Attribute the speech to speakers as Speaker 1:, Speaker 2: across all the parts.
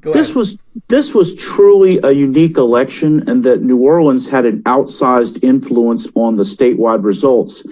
Speaker 1: Go ahead. This was truly a unique election, and that New Orleans had an outsized influence on the statewide results,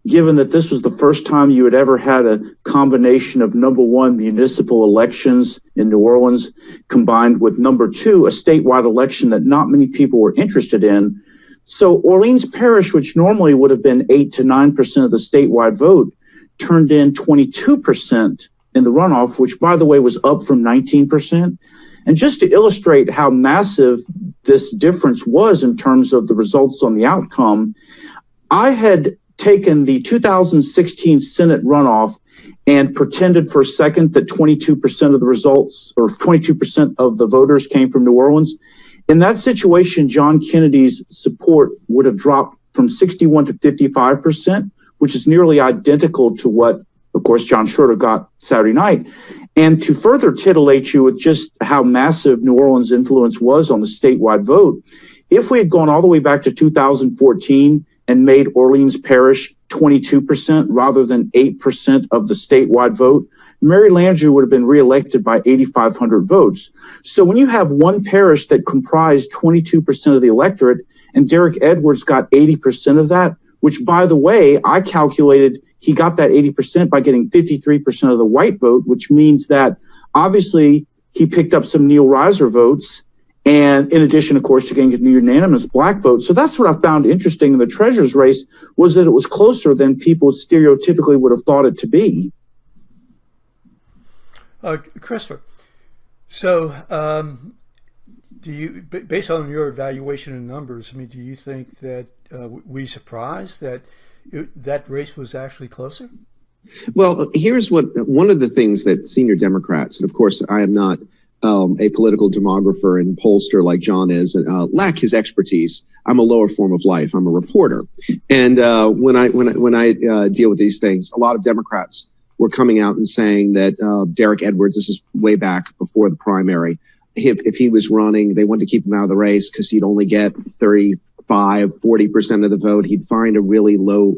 Speaker 1: given that this was the first time you had ever had a combination of number one, municipal elections in New Orleans, combined with number two, a statewide election that not many people were interested in. So Orleans Parish, which normally would have been 8 to 9% of the statewide vote, turned in 22% in the runoff, which, by the way, was up from 19%. And just to illustrate how massive this difference was in terms of the results on the outcome, I had taken the 2016 Senate runoff and pretended for a second that 22% of the results, or 22% of the voters, came from New Orleans. In that situation, John Kennedy's support would have dropped from 61 to 55%, which is nearly identical to what, of course, John Schroder got Saturday night. And to further titillate you with just how massive New Orleans' influence was on the statewide vote, if we had gone all the way back to 2014 and made Orleans Parish 22% rather than 8% of the statewide vote, Mary Landrieu would have been reelected by 8,500 votes. So when you have one parish that comprised 22% of the electorate and Derek Edwards got 80% of that, which, by the way, I calculated he got that 80% by getting 53% of the white vote, which means that obviously he picked up some Neil Reiser votes, and in addition, of course, to getting a unanimous black vote. So that's what I found interesting in the treasurer's race, was that it was closer than people stereotypically would have thought it to be.
Speaker 2: Christopher, so do you, based on your evaluation of numbers, I mean, do you think that were you surprised that that race was actually closer?
Speaker 3: Well, here's one of the things that senior Democrats, and of course I am not a political demographer and pollster like John is, and lack his expertise. I'm a lower form of life. I'm a reporter, and when I deal with these things, a lot of Democrats were coming out and saying that Derek Edwards, this is way back before the primary, if he was running, they wanted to keep him out of the race because he'd only get 40% of the vote. He'd find a really low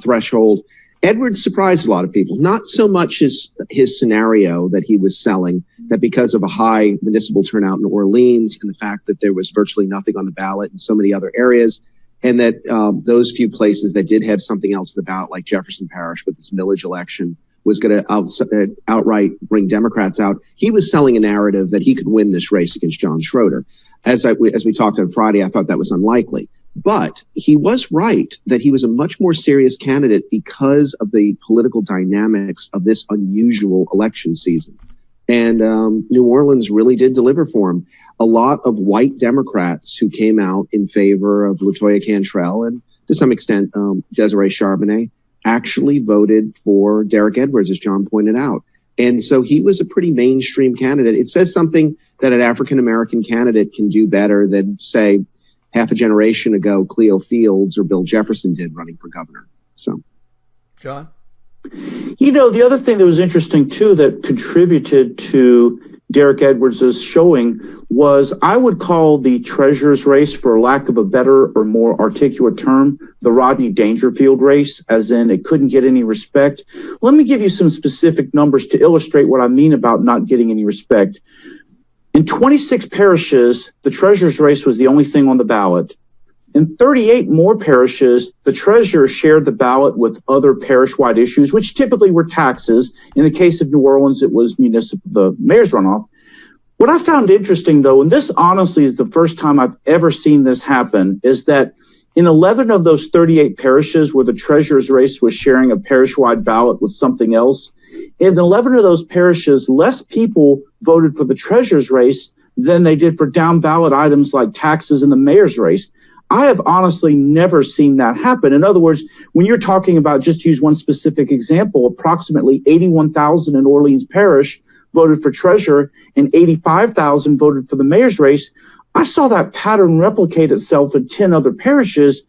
Speaker 3: threshold. Edwards surprised a lot of people, not so much his scenario that he was selling, that because of a high municipal turnout in Orleans and the fact that there was virtually nothing on the ballot in so many other areas, and that those few places that did have something else on the ballot, like Jefferson Parish with this millage election, was going to outright bring Democrats out. He was selling a narrative that he could win this race against John Schroder. As we talked on Friday, I thought that was unlikely. But he was right that he was a much more serious candidate because of the political dynamics of this unusual election season. And New Orleans really did deliver for him. A lot of white Democrats who came out in favor of LaToya Cantrell and to some extent Desiree Charbonnet actually voted for Derek Edwards, as John pointed out. And so he was a pretty mainstream candidate. It says something that an African-American candidate can do better than, say, half a generation ago, Cleo Fields or Bill Jefferson did running for governor. So,
Speaker 2: John?
Speaker 1: You know, the other thing that was interesting, too, that contributed to Derek Edwards' showing was, I would call the treasurer's race, for lack of a better or more articulate term, the Rodney Dangerfield race, as in it couldn't get any respect. Let me give you some specific numbers to illustrate what I mean about not getting any respect. In 26 parishes, the treasurer's race was the only thing on the ballot. In 38 more parishes, the treasurer shared the ballot with other parish-wide issues, which typically were taxes. In the case of New Orleans, it was the mayor's runoff. What I found interesting, though, and this honestly is the first time I've ever seen this happen, is that in 11 of those 38 parishes where the treasurer's race was sharing a parish-wide ballot with something else, in 11 of those parishes, less people voted for the treasurer's race than they did for down ballot items like taxes in the mayor's race. I have honestly never seen that happen. In other words, when you're talking about, just to use one specific example, approximately 81,000 in Orleans Parish voted for treasurer and 85,000 voted for the mayor's race, I saw that pattern replicate itself in 10 other parishes.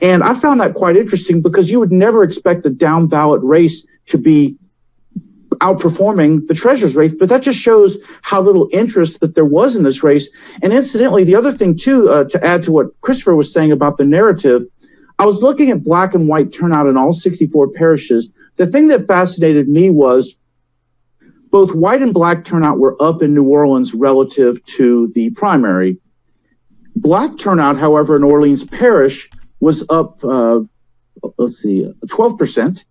Speaker 1: And I found that quite interesting because you would never expect a down ballot race to be outperforming the treasurer's race, but that just shows how little interest that there was in this race. And incidentally, the other thing too, to add to what Christopher was saying about the narrative, I was looking at black and white turnout in all 64 parishes. The thing that fascinated me was both white and black turnout were up in New Orleans relative to the primary. Black turnout, however, in Orleans Parish was up, 12%.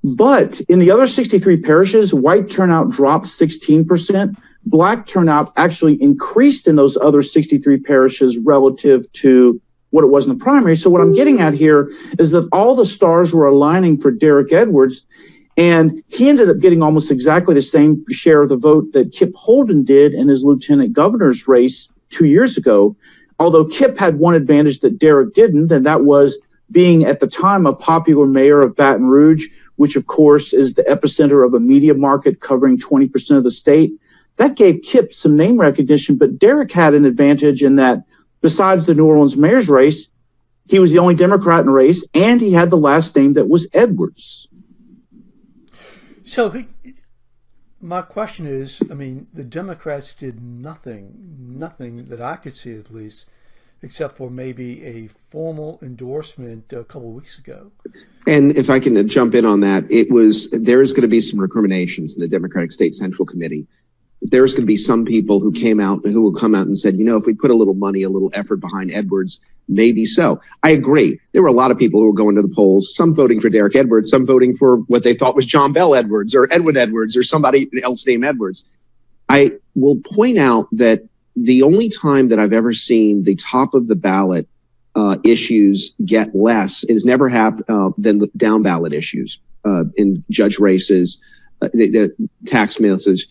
Speaker 1: But in the other 63 parishes, white turnout dropped 16%. Black turnout actually increased in those other 63 parishes relative to what it was in the primary. So what I'm getting at here is that all the stars were aligning for Derek Edwards, and he ended up getting almost exactly the same share of the vote that Kip Holden did in his lieutenant governor's race 2 years ago. Although Kip had one advantage that Derek didn't, and that was being at the time a popular mayor of Baton Rouge, which of course is the epicenter of a media market covering 20% of the state. That gave Kip some name recognition, but Derek had an advantage in that besides the New Orleans mayor's race, he was the only Democrat in the race, and he had the last name that was Edwards.
Speaker 2: So my question is, I mean, the Democrats did nothing that I could see at least, except for maybe a formal endorsement a couple of weeks ago.
Speaker 3: And if I can jump in on that, there is going to be some recriminations in the Democratic State Central Committee. There's going to be some people who will come out and said, if we put a little money, a little effort behind Edwards, maybe so. I agree. There were a lot of people who were going to the polls, some voting for Derek Edwards, some voting for what they thought was John Bell Edwards or Edwin Edwards or somebody else named Edwards. I will point out that the only time that I've ever seen the top of the ballot issues get less, it has never happened than the down ballot issues in judge races, the tax message.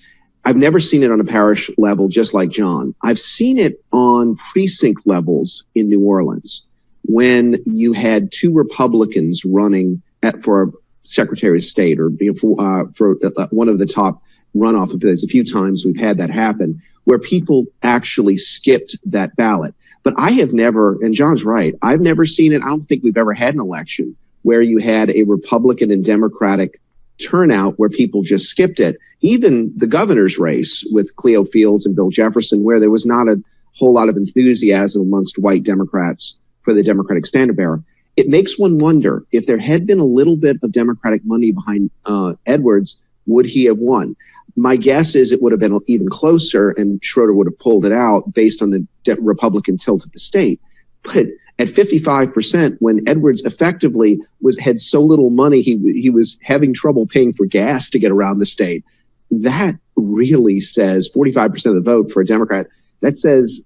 Speaker 3: I've never seen it on a parish level, just like John. I've seen it on precinct levels in New Orleans when you had two Republicans running for Secretary of State or for one of the top runoff abilities. A few times we've had that happen where people actually skipped that ballot. But I have never, and John's right, I've never seen it. I don't think we've ever had an election where you had a Republican and Democratic turnout where people just skipped it. Even the governor's race with Cleo Fields and Bill Jefferson, where there was not a whole lot of enthusiasm amongst white Democrats for the Democratic standard bearer. It makes one wonder if there had been a little bit of Democratic money behind Edwards, would he have won? My guess is it would have been even closer and Schroder would have pulled it out based on the Republican tilt of the state. But at 55%, when Edwards effectively had so little money, he was having trouble paying for gas to get around the state. That really says 45% of the vote for a Democrat. That says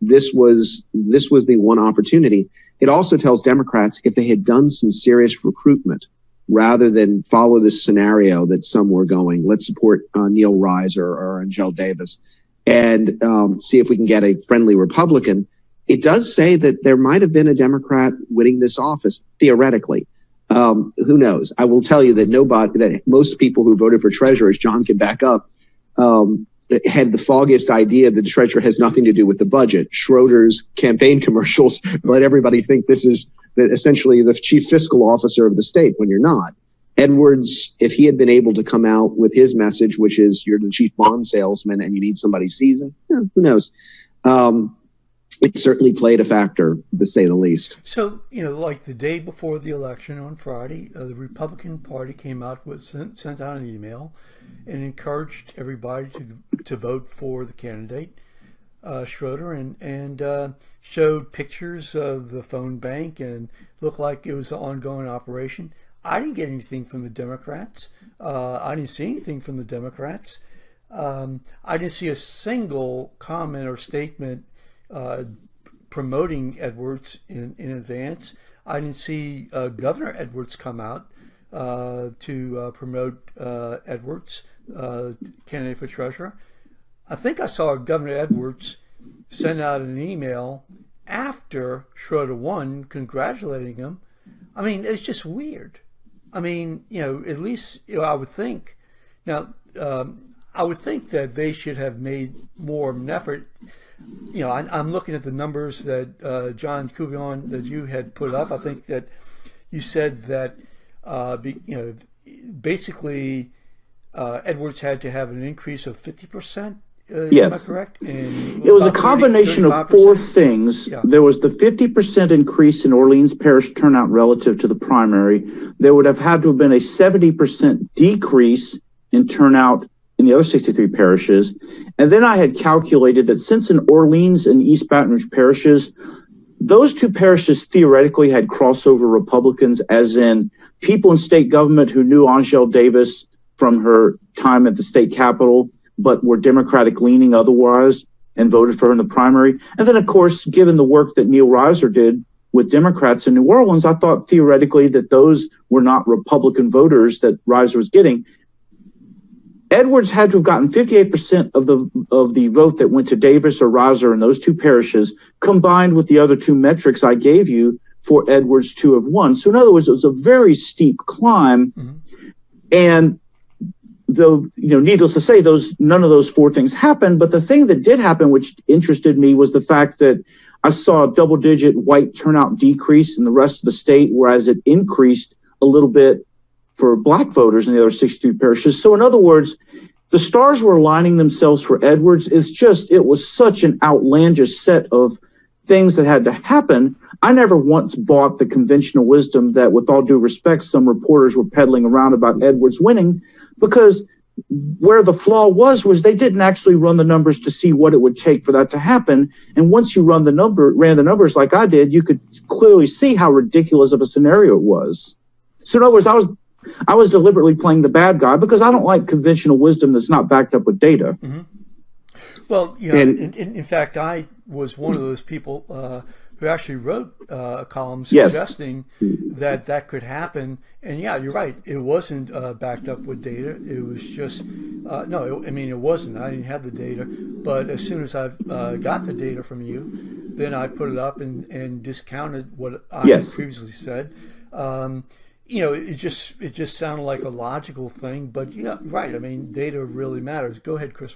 Speaker 3: this was the one opportunity. It also tells Democrats if they had done some serious recruitment rather than follow this scenario that some were going, let's support Neil Reiser or Angel Davis and see if we can get a friendly Republican. It does say that there might have been a Democrat winning this office, theoretically. Who knows? I will tell you that most people who voted for treasurer, as John can back up, had the foggiest idea that the treasurer has nothing to do with the budget. Schroder's campaign commercials let everybody think this is essentially the chief fiscal officer of the state when you're not. Edwards, if he had been able to come out with his message, which is you're the chief bond salesman and you need somebody seasoned, who knows? It certainly played a factor, to say the least.
Speaker 2: So, like the day before the election on Friday, the Republican Party came out sent out an email and encouraged everybody to vote for the candidate, Schroder, and showed pictures of the phone bank and looked like it was an ongoing operation. I didn't get anything from the Democrats. I didn't see anything from the Democrats. I didn't see a single comment or statement promoting Edwards in advance. I didn't see Governor Edwards come out to promote Edwards, candidate for treasurer. I think I saw Governor Edwards send out an email after Schroder won, congratulating him. I mean, it's just weird. I mean, at least I would think. Now, I would think that they should have made more of an effort. I'm looking at the numbers that John Couvillon that you had put up. I think that you said that basically Edwards had to have an increase of 50%.
Speaker 1: Yes.
Speaker 2: Am I correct? And
Speaker 1: it was a combination of four things. Yeah. There was the 50% increase in Orleans Parish turnout relative to the primary. There would have had to have been a 70% decrease in turnout in the other 63 parishes. And then I had calculated that since in Orleans and East Baton Rouge parishes, those two parishes theoretically had crossover Republicans, as in people in state government who knew Angele Davis from her time at the state capitol, but were Democratic leaning otherwise and voted for her in the primary. And then, of course, given the work that Neil Reiser did with Democrats in New Orleans, I thought theoretically that those were not Republican voters that Reiser was getting. Edwards had to have gotten 58% of the vote that went to Davis or Reiser in those two parishes, combined with the other two metrics I gave you for Edwards to have won. So in other words, it was a very steep climb. Mm-hmm. And though, needless to say, none of those four things happened. But the thing that did happen, which interested me, was the fact that I saw a double-digit white turnout decrease in the rest of the state, whereas it increased a little bit for black voters in the other 63 parishes. So in other words, the stars were aligning themselves for Edwards. It was such an outlandish set of things that had to happen. I never once bought the conventional wisdom that, with all due respect, some reporters were peddling around about Edwards winning, because where the flaw was they didn't actually run the numbers to see what it would take for that to happen. And once you ran the numbers like I did, you could clearly see how ridiculous of a scenario it was. So in other words, I was deliberately playing the bad guy because I don't like conventional wisdom that's not backed up with data.
Speaker 2: Mm-hmm. Well, in fact, I was one of those people who actually wrote a column suggesting that could happen. And yeah, you're right. It wasn't backed up with data. It was just, it wasn't. I didn't have the data. But as soon as I got the data from you, then I put it up and discounted what I had previously said. It just sounded like a logical thing, but yeah, right. I mean, data really matters. Go ahead, Chris.